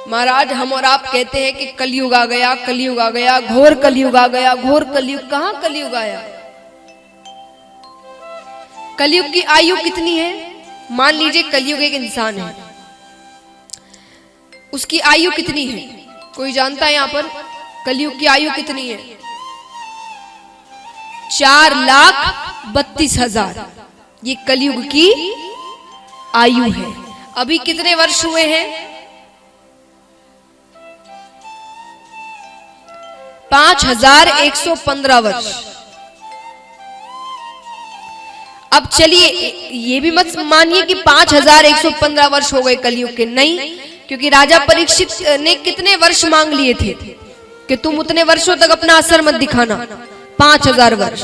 महाराज हम और आप कहते हैं कि कलयुग आ गया, कलयुग आ गया, घोर कलयुग आ गया, घोर कलयुग। कहां कलयुग आया? कलयुग की आयु कितनी है? मान लीजिए कलयुग एक इंसान है, उसकी आयु कितनी है? कोई जानता है यहां पर कलयुग की आयु कितनी है? 4,32,000 ये कलयुग की आयु है। अभी कितने वर्ष हुए हैं? 5,115 वर्ष। अब चलिए ये भी मत मानिए कि 5,115 वर्ष हो गए कलयुग के, नहीं, क्योंकि राजा परीक्षित ने कितने वर्ष मांग लिए थे कि तुम उतने वर्षों तक अपना असर मत दिखाना, 5,000 वर्ष।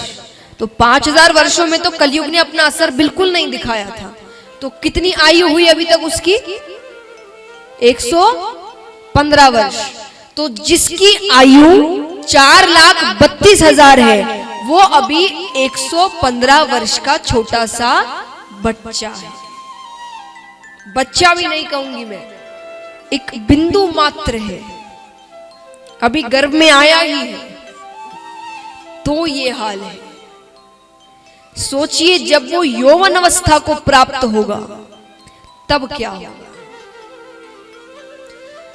तो 5,000 वर्षों में तो कलयुग ने अपना असर बिल्कुल नहीं दिखाया था। तो कितनी आयु हुई अभी तक उसकी? 115 वर्ष। तो जिसकी आयु 4,32,000 है वो अभी 115 वर्ष का छोटा सा बच्चा है। बच्चा भी नहीं कहूंगी मैं, एक बिंदु मात्र है, अभी गर्भ में आया ही है। तो ये हाल है। सोचिए जब वो यौवन अवस्था को प्राप्त होगा तब क्या होगा।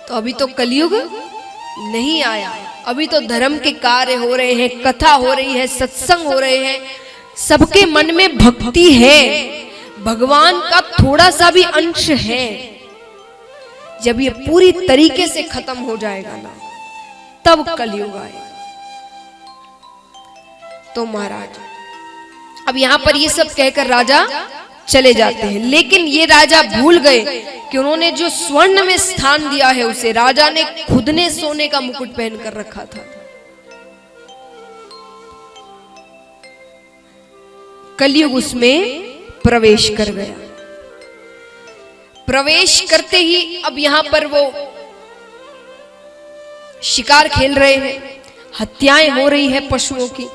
तो अभी तो कलयुग नहीं आया, अभी तो धर्म के कार्य हो रहे हैं, कथा हो रही है, सत्संग हो रहे हैं, सबके मन में भक्ति है, भगवान का थोड़ा सा भी अंश है। जब ये पूरी तरीके से खत्म हो जाएगा ना तब कलयुग आएगा। तो महाराज अब यहां पर ये सब कहकर राजा चले जाते हैं, लेकिन ये राजा भूल गए कि उन्होंने जो स्वर्ण में स्थान दिया है उसे राजा ने खुद ने सोने का मुकुट पहनकर रखा था। कलयुग उसमें प्रवेश कर गया। प्रवेश करते ही अब यहां पर वो शिकार खेल रहे हैं, हत्याएं हो रही है पशुओं की।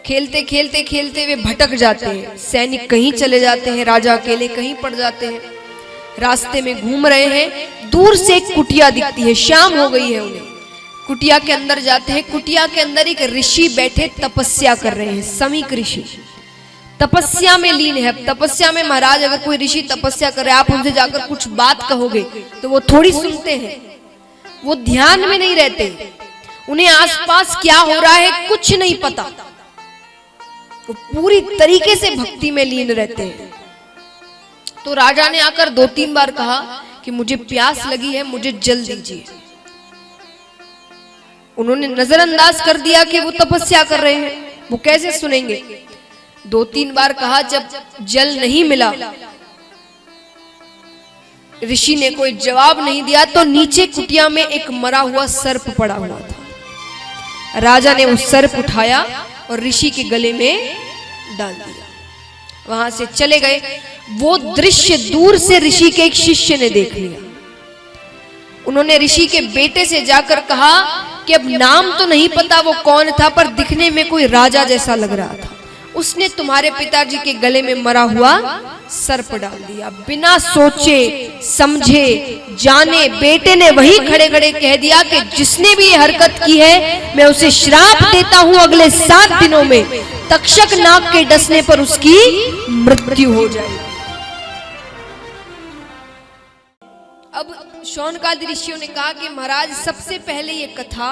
खेलते खेलते खेलते वे भटक जाते हैं, सैनिक कहीं चले जाते हैं, राजा अकेले कहीं पड़ जाते हैं। रास्ते में घूम रहे हैं, दूर से एक कुटिया दिखती है, शाम हो गई है उन्हें। कुटिया के अंदर जाते हैं, कुटिया के अंदर एक ऋषि बैठे तपस्या कर रहे हैं, समीक ऋषि तपस्या में लीन है। तपस्या में महाराज अगर कोई ऋषि तपस्या कर रहे हैं, आप उनसे जाकर कुछ बात कहोगे तो वो थोड़ी सुनते हैं, वो ध्यान में नहीं रहते, उन्हें आसपास क्या हो रहा है कुछ नहीं पता, वो पूरी तरीके से भक्ति में लीन रहते हैं। तो राजा ने आकर 2-3 बार कहा कि मुझे प्यास लगी है, मुझे जल दीजिए। उन्होंने नजरअंदाज कर दिया कि वो तपस्या कर रहे हैं, वो कैसे सुनेंगे। 2-3 बार कहा, जब जल नहीं मिला, ऋषि ने कोई जवाब नहीं दिया, तो नीचे कुटिया में एक मरा हुआ सर्प पड़ा हुआ था। राजा ने उस सर्प उठाया और ऋषि के गले में डाल दिया, वहां से चले गए। वो दृश्य दूर से ऋषि के एक शिष्य ने देख लिया। उन्होंने ऋषि के बेटे से जाकर कहा कि अब नाम तो नहीं पता वो कौन था, पर दिखने में कोई राजा जैसा लग रहा था, उसने तुम्हारे पिताजी के गले में मरा हुआ सर्प डाल दिया। बिना सोचे समझे जाने बेटे ने वही खड़े खड़े कह दिया कि जिसने भी ये हरकत की है मैं उसे श्राप देता हूं, अगले 7 दिनों में तक्षक नाग के डसने पर उसकी मृत्यु हो जाएगी। अब शौनकादि ऋषियों ने कहा कि महाराज सबसे पहले ये कथा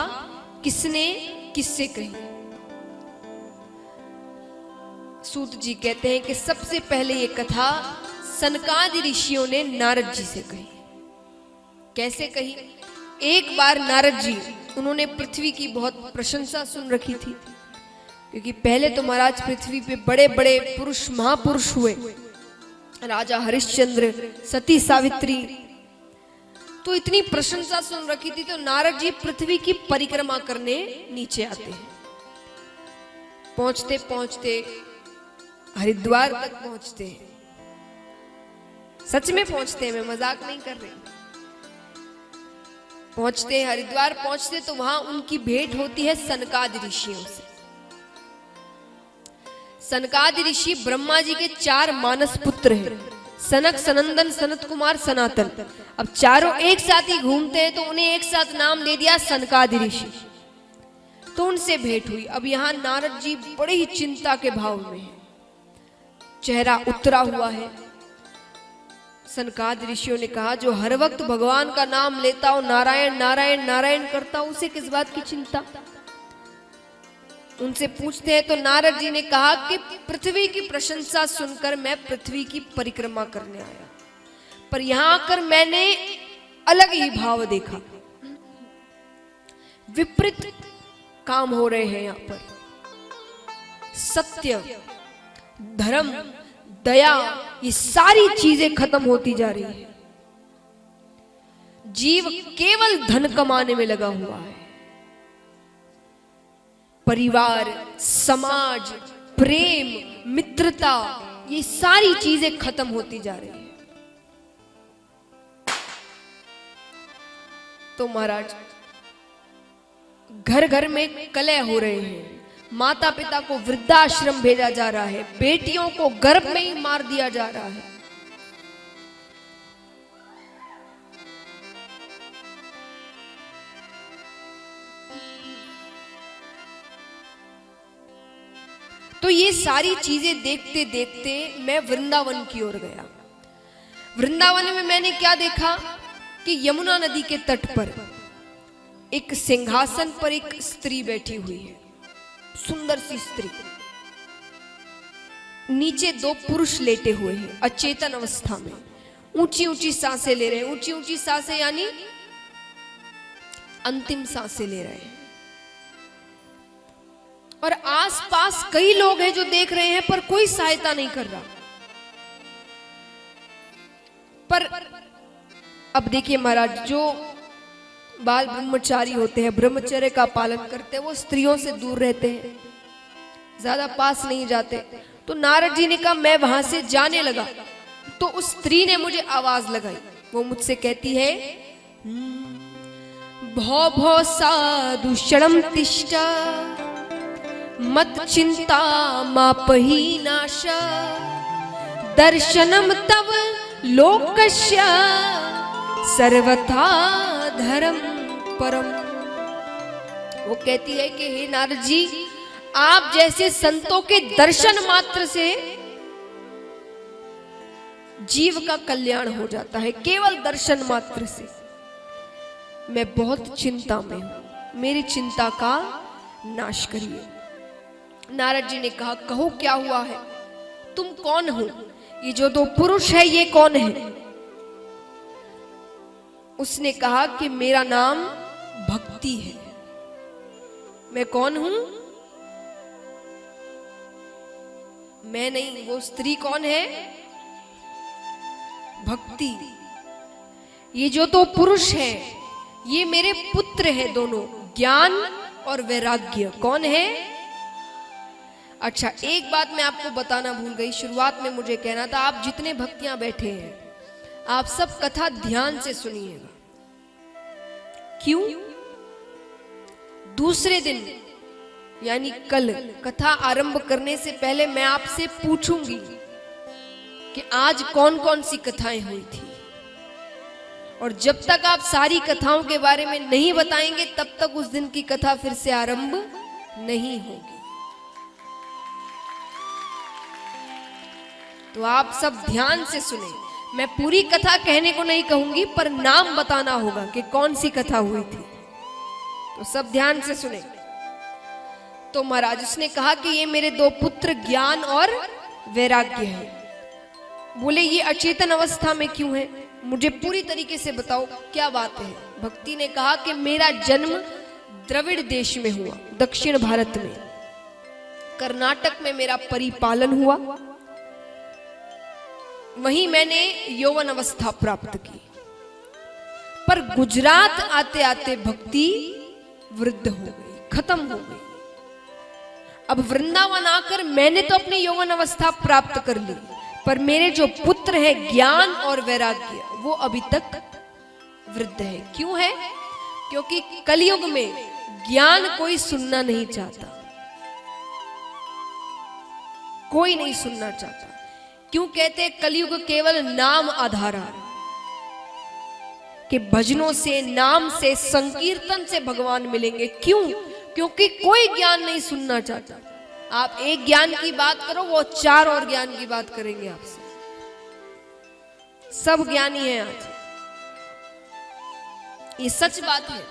किसने किससे कही? सूत जी कहते हैं कि सबसे पहले ये कथा सनकादि ऋषियों ने नारद जी से कही। कैसे कही? एक बार नारद जी, उन्होंने पृथ्वी की बहुत प्रशंसा सुन रखी थी, क्योंकि पहले तो महाराज पृथ्वी पे बड़े बड़े पुरुष महापुरुष हुए, राजा हरिश्चंद्र, सती सावित्री, तो इतनी प्रशंसा सुन रखी थी। तो नारद जी पृथ्वी की परिक्रमा करने नीचे आते हैं। पहुंचते पहुंचते हरिद्वार तक पहुंचते हैं, सच में पहुंचते हैं, मैं मजाक नहीं कर रही। पहुंचते हरिद्वार, पहुंचते तो वहां उनकी भेंट होती है सनकादि ऋषियों से। सनकादि ऋषि ब्रह्मा जी के 4 मानस पुत्र हैं। सनक, सनंदन, सनत कुमार, सनातन। अब चारों एक साथ ही घूमते हैं तो उन्हें एक साथ नाम दे दिया सनकादि ऋषि। तो उनसे भेंट हुई। अब यहां नारद जी बड़े ही चिंता के भाव में हैं, चेहरा उतरा हुआ है। सनकादि ऋषियों ने कहा, जो हर वक्त भगवान का नाम लेता हो, नारायण नारायण नारायण करता हो, उसे किस बात की चिंता। उनसे पूछते हैं तो नारद जी ने कहा कि पृथ्वी की प्रशंसा सुनकर मैं पृथ्वी की परिक्रमा करने आया, पर यहां आकर मैंने अलग ही भाव देखा। विपरीत काम हो रहे हैं यहां पर। सत्य, धर्म, दया, ये सारी चीजें खत्म होती जा रही है। जीव केवल धन कमाने में लगा हुआ है। परिवार, समाज, प्रेम, मित्रता, ये सारी चीजें खत्म होती जा रही है। तो महाराज, घर घर में कलह हो रहे हैं। माता पिता को वृद्धाश्रम भेजा जा रहा है, बेटियों को गर्भ में ही मार दिया जा रहा है। तो ये सारी चीजें देखते देखते मैं वृंदावन की ओर गया। वृंदावन में मैंने क्या देखा कि यमुना नदी के तट पर एक सिंहासन पर एक स्त्री बैठी हुई है, सुंदर सी स्त्री। नीचे दो पुरुष लेटे हुए हैं अचेतन अवस्था में, ऊंची ऊंची सांसें ले रहे हैं। ऊंची ऊंची सांसें यानी अंतिम सांसें ले रहे हैं। और आसपास कई लोग हैं जो देख रहे हैं, पर कोई सहायता नहीं कर रहा। पर अब देखिए महाराज, जो बाल ब्रह्मचारी होते हैं, ब्रह्मचर्य का पालन करते हैं, वो स्त्रियों से दूर रहते हैं, ज्यादा पास नहीं जाते। तो नारद जी ने कहा, मैं वहां से जाने लगा तो उस स्त्री ने मुझे आवाज लगाई। वो मुझसे कहती है, भौ भौ साधु शरणम तिष्ठा मत चिंता मापहि नाश दर्शनम तव लोकस्य सर्वथा धर्म परम। वो कहती है कि हे नारद जी, आप जैसे संतों के दर्शन मात्र से जीव का कल्याण हो जाता है, केवल दर्शन मात्र से। मैं बहुत चिंता में हूं, मेरी चिंता का नाश करिए। नारद जी ने कहा, कहो क्या हुआ है, तुम कौन हो, ये जो दो पुरुष है ये कौन है। उसने कहा कि मेरा नाम भक्ति है। मैं कौन हूं? मैं नहीं, वो स्त्री कौन है? भक्ति। ये जो दो पुरुष हैं ये मेरे पुत्र हैं दोनों, ज्ञान और वैराग्य। कौन है? अच्छा, एक बात मैं आपको बताना भूल गई, शुरुआत में मुझे कहना था, आप जितने भक्तियां बैठे हैं आप सब कथा ध्यान से सुनिएगा। क्यों? दूसरे दिन यानी कल कथा आरंभ करने से पहले मैं आपसे पूछूंगी कि आज कौन कौन सी कथाएं हुई थी, और जब तक आप सारी कथाओं के बारे में नहीं बताएंगे तब तक उस दिन की कथा फिर से आरंभ नहीं होगी। तो आप सब ध्यान से सुने। मैं पूरी कथा कहने को नहीं कहूंगी, पर नाम बताना होगा कि कौन सी कथा हुई थी। तो सब ध्यान से सुने। तो महाराज, उसने कहा कि ये मेरे दो पुत्र ज्ञान और वैराग्य हैं। बोले ये अचेतन अवस्था में क्यों है, मुझे पूरी तरीके से बताओ, क्या बात है। भक्ति ने कहा कि मेरा जन्म द्रविड़ देश में हुआ, दक्षिण भारत में। कर्नाटक में मेरा परिपालन हुआ, वहीं मैंने यौवन अवस्था प्राप्त की। पर गुजरात आते आते भक्ति वृद्ध हो गई, खत्म हो गई। अब वृंदावन आकर मैंने तो अपनी यौवन अवस्था प्राप्त कर ली, पर मेरे जो पुत्र है ज्ञान और वैराग्य, वो अभी तक वृद्ध है। क्यों है? क्योंकि कलयुग में ज्ञान कोई सुनना नहीं चाहता, कोई नहीं सुनना चाहता। क्यों कहते हैं कलयुग केवल नाम आधारा, कि भजनों से, नाम से, संकीर्तन से भगवान मिलेंगे। क्यों? क्योंकि कोई ज्ञान नहीं सुनना चाहता। आप एक ज्ञान की बात करो, वो 4 और ज्ञान की बात करेंगे आपसे। सब ज्ञानी हैं आज, ये सच बात है।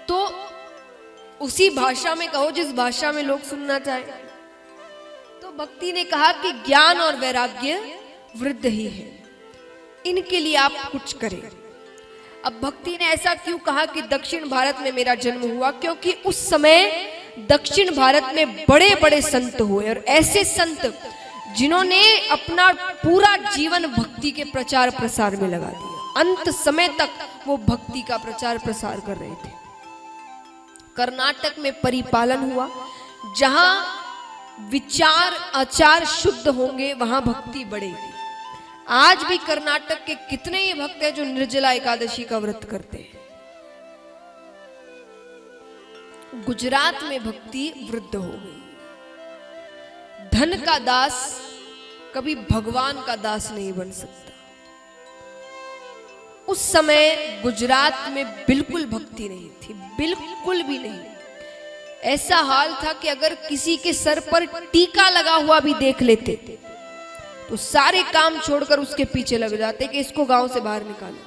तो उसी भाषा में कहो जिस भाषा में लोग सुनना चाहे। तो भक्ति ने कहा कि ज्ञान और वैराग्य वृद्ध ही है, इनके लिए आप कुछ करें। अब भक्ति ने ऐसा क्यों कहा कि दक्षिण भारत में मेरा जन्म हुआ? क्योंकि उस समय दक्षिण भारत में बड़े बड़े संत हुए, और ऐसे संत जिन्होंने अपना पूरा जीवन भक्ति के प्रचार प्रसार में लगा दिया। अंत समय तक वो भक्ति का प्रचार प्रसार कर रहे थे। कर्नाटक में परिपालन हुआ, जहां विचार आचार शुद्ध होंगे वहां भक्ति बढ़ेगी। आज भी कर्नाटक के कितने ही भक्त हैं जो निर्जला एकादशी का व्रत करते हैं। गुजरात में भक्ति वृद्ध हो गई। धन का दास कभी भगवान का दास नहीं बन सकता। उस समय गुजरात में बिल्कुल भक्ति नहीं थी, बिल्कुल भी नहीं। ऐसा हाल था कि अगर किसी के सर पर टीका लगा हुआ भी देख लेते तो सारे काम छोड़कर उसके पीछे लग जाते कि इसको गांव से बाहर निकालो।